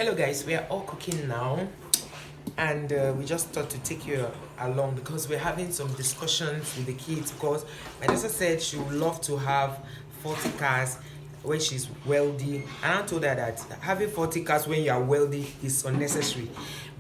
Hello guys, we are all cooking now, and we just thought to take you along because we're having some discussions with the kids. Because my sister said she would love to have 40 cars when she's wealthy, and I told her that having 40 cars when you are wealthy is unnecessary,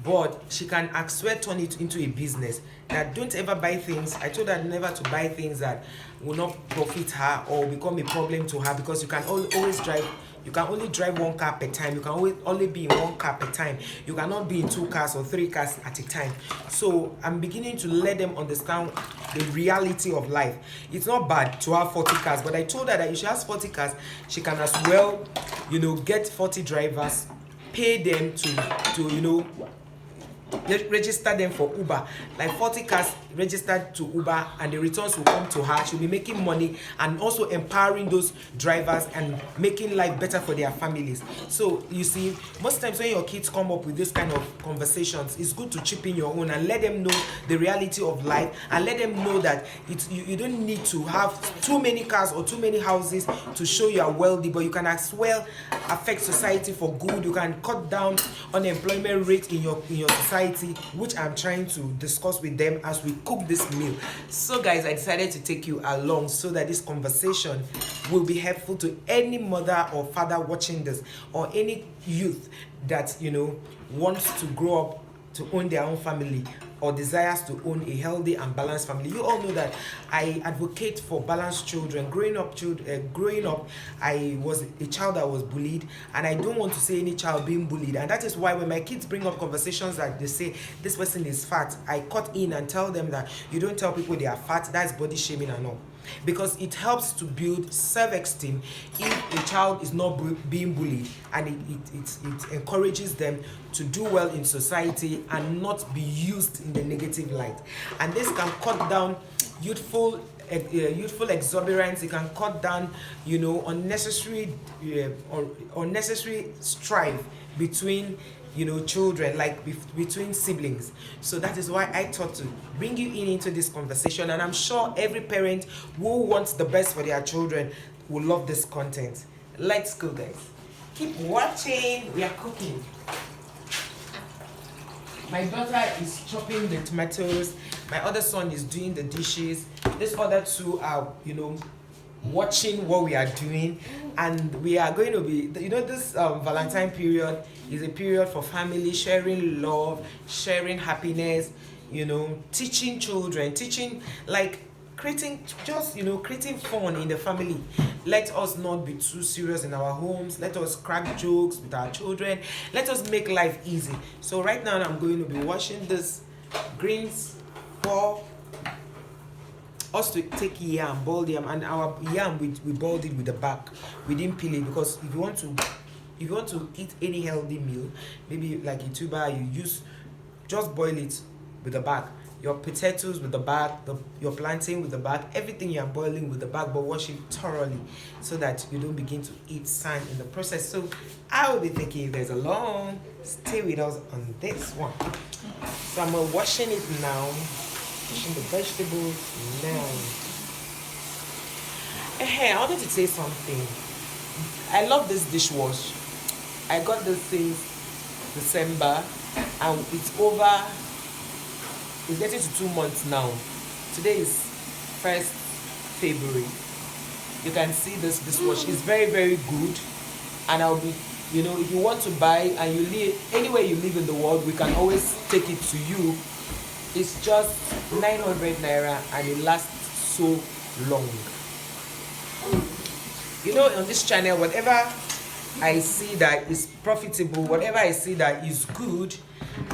but she can as well turn it into a business. That don't ever buy things. I told her never to buy things that will not profit her or become a problem to her, because you can always drive. You can only drive one car per time. You can only be in one car per time. You cannot be in two cars or three cars at a time. So I'm beginning to let them understand the reality of life. It's not bad to have 40 cars, but I told her that if she has 40 cars, she can as well, get 40 drivers, pay them to register them for Uber, like 40 cars registered to Uber, and the returns will come to her. She'll be making money and also empowering those drivers and making life better for their families. So you see, most times when your kids come up with this kind of conversations, it's good to chip in your own and let them know the reality of life, and let them know that you don't need to have too many cars or too many houses to show you are wealthy, but you can as well affect society for good. You can cut down unemployment rate in your society, which I'm trying to discuss with them as we cook this meal. So guys, I decided to take you along so that this conversation will be helpful to any mother or father watching this, or any youth that wants to grow up to own their own family, or desires to own a healthy and balanced family. You all know that I advocate for balanced children. Growing up, I was a child that was bullied, and I don't want to see any child being bullied. And that is why when my kids bring up conversations that they say this person is fat, I cut in and tell them that you don't tell people they are fat. That's body shaming and all. Because it helps to build self-esteem if a child is not being bullied, and it encourages them to do well in society and not be used in the negative light. And this can cut down youthful exuberance. It can cut down unnecessary strife between children, like between siblings. So that is why I thought to bring you into this conversation, and I'm sure every parent who wants the best for their children will love this content. Let's go guys, keep watching. We are cooking. My daughter is chopping the tomatoes, my other son is doing the dishes, these other two are watching what we are doing. And we are going to be, this Valentine period is a period for family, sharing love, sharing happiness, teaching children, creating fun in the family. Let us not be too serious in our homes. Let us crack jokes with our children. Let us make life easy. So right now I'm going to be washing this greens for us to take yam, boiled yam. And our yam, we boiled it with the back. We didn't peel it, because if you want to eat any healthy meal, maybe like a tuber, just boil it with the back. Your potatoes with the back, your plantain with the back, everything you are boiling with the back, but wash it thoroughly so that you don't begin to eat sand in the process. So I will be taking you guys along. Stay with us on this one. So I'm washing it now. Washing the vegetables now. Hey, I wanted to say something. I love this dishwash. I got this since December, and it's over. It's getting to 2 months now. Today is 1st February. You can see this dishwash is very, very good. And I'll be, if you want to buy and you live anywhere you live in the world, we can always take it to you. It's just 900 naira, and it lasts so long. On this channel, whatever I see that is profitable, whatever I see that is good,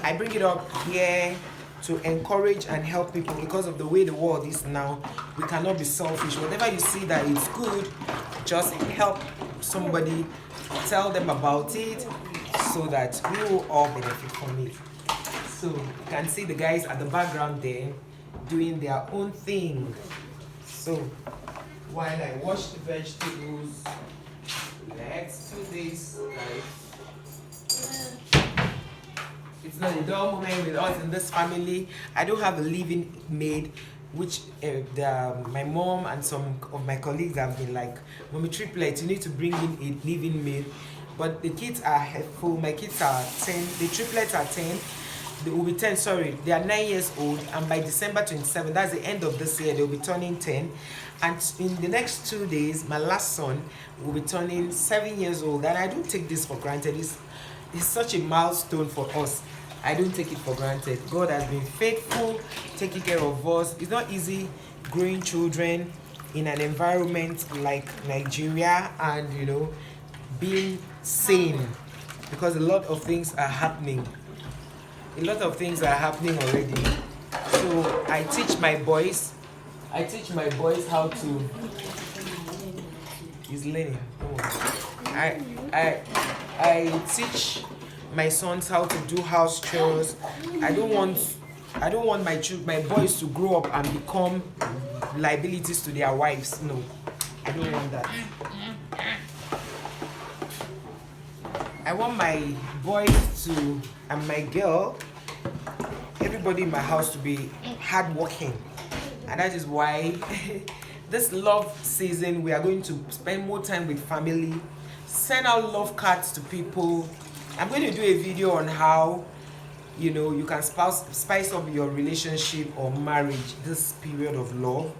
I bring it up here to encourage and help people. Because of the way the world is now, we cannot be selfish. Whatever you see that is good, just help somebody, tell them about it, so that we will all benefit from it. So you can see the guys at the background there doing their own thing. So while I wash the vegetables, let's do this, guys. It's not a dull moment with us in this family. I don't have a living maid, which my mom and some of my colleagues have been like, Mommy Triplet, you need to bring in a living maid. but the kids are full. My kids are 10. The triplets are 10. They will be 10, sorry, they are 9 years old, and by December 27, that's the end of this year, they'll be turning 10. And in the next 2 days, my last son will be turning 7 years old. And I don't take this for granted. It's such a milestone for us. I don't take it for granted. God has been faithful, taking care of us. It's not easy growing children in an environment like Nigeria, and being sane, because a lot of things are happening. A lot of things are happening already. So I teach my boys how to. He's learning. I teach my sons how to do house chores. I don't want my boys to grow up and become liabilities to their wives. No, I don't want that. I want my boys to, and my girl, everybody in my house to be hardworking. And that is why this love season, we are going to spend more time with family, send out love cards to people. I'm going to do a video on how you can spice up your relationship or marriage this period of love.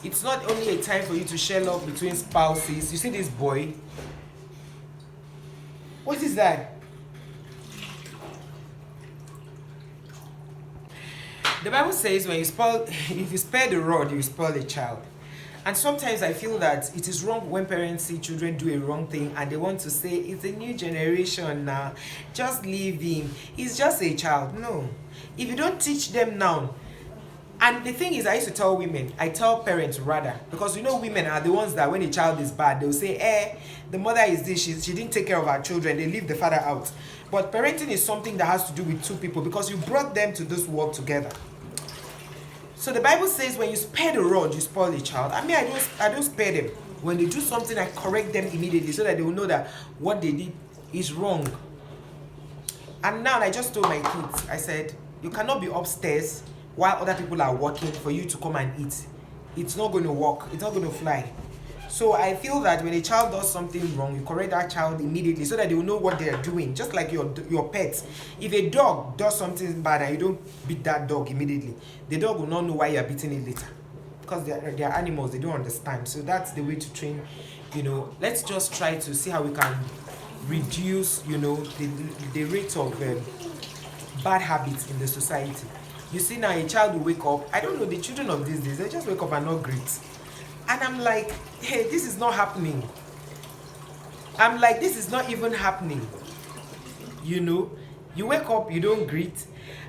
It's not only a time for you to share love between spouses. You see this boy? What is that? The Bible says if you spare the rod, you spoil a child. And sometimes I feel that it is wrong when parents see children do a wrong thing and they want to say, it's a new generation now, just leave him, he's just a child. No. If you don't teach them now, and the thing is, I used to tell women, I tell parents rather, because women are the ones that when a child is bad, they'll say, the mother is this, she didn't take care of her children, they leave the father out. But parenting is something that has to do with two people, because you brought them to this world together. So the Bible says when you spare the rod, you spoil the child. I mean, I don't spare them. When they do something, I correct them immediately so that they will know that what they did is wrong. And now I just told my kids, I said, you cannot be upstairs while other people are working for you to come and eat. It's not going to work. It's not going to fly. So I feel that when a child does something wrong, you correct that child immediately so that they will know what they are doing. Just like your pets. If a dog does something bad and you don't beat that dog immediately, the dog will not know why you are beating it later. Because they are animals, they don't understand. So that's the way to train. Let's just try to see how we can reduce, the rate of bad habits in the society. You see now, a child will wake up. I don't know, the children of these days, they just wake up and not greet. And I'm like, hey, this is not happening. I'm like, this is not even happening. You wake up, you don't greet,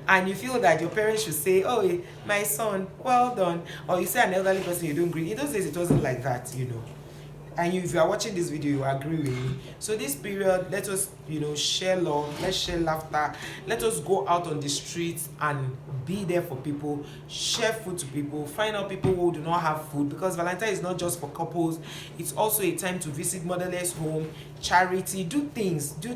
and you feel that your parents should say, oh, my son, well done. Or you say an elderly person, you don't greet. In those days, it wasn't like that, And if you are watching this video, you agree with me. So this period, let us, share love, let's share laughter. Let us go out on the streets and be there for people, share food to people, find out people who do not have food, because Valentine is not just for couples. It's also a time to visit motherless home, charity, do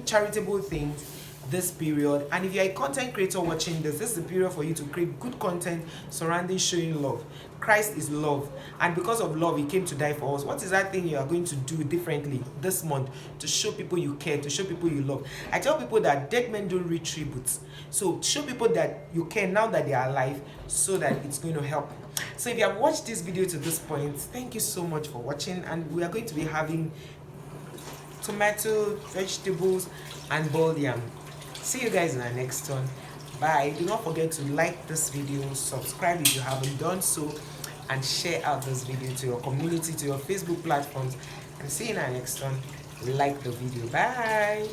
charitable things this period. And if you're a content creator watching this is the period for you to create good content surrounding showing love. Christ is love, and because of love he came to die for us. What is that thing you are going to do differently this month to show people you care, to show people you love? I tell people that dead men don't read tributes, so show people that you care now that they are alive, so that it's going to help. So if you have watched this video to this point, thank you so much for watching, and we are going to be having tomato, vegetables, and boiled yam. See you guys in the next one. Bye. Do not forget to like this video, subscribe if you haven't done so, and share out this video to your community, to your Facebook platforms. And see you in our next one. Like the video. Bye.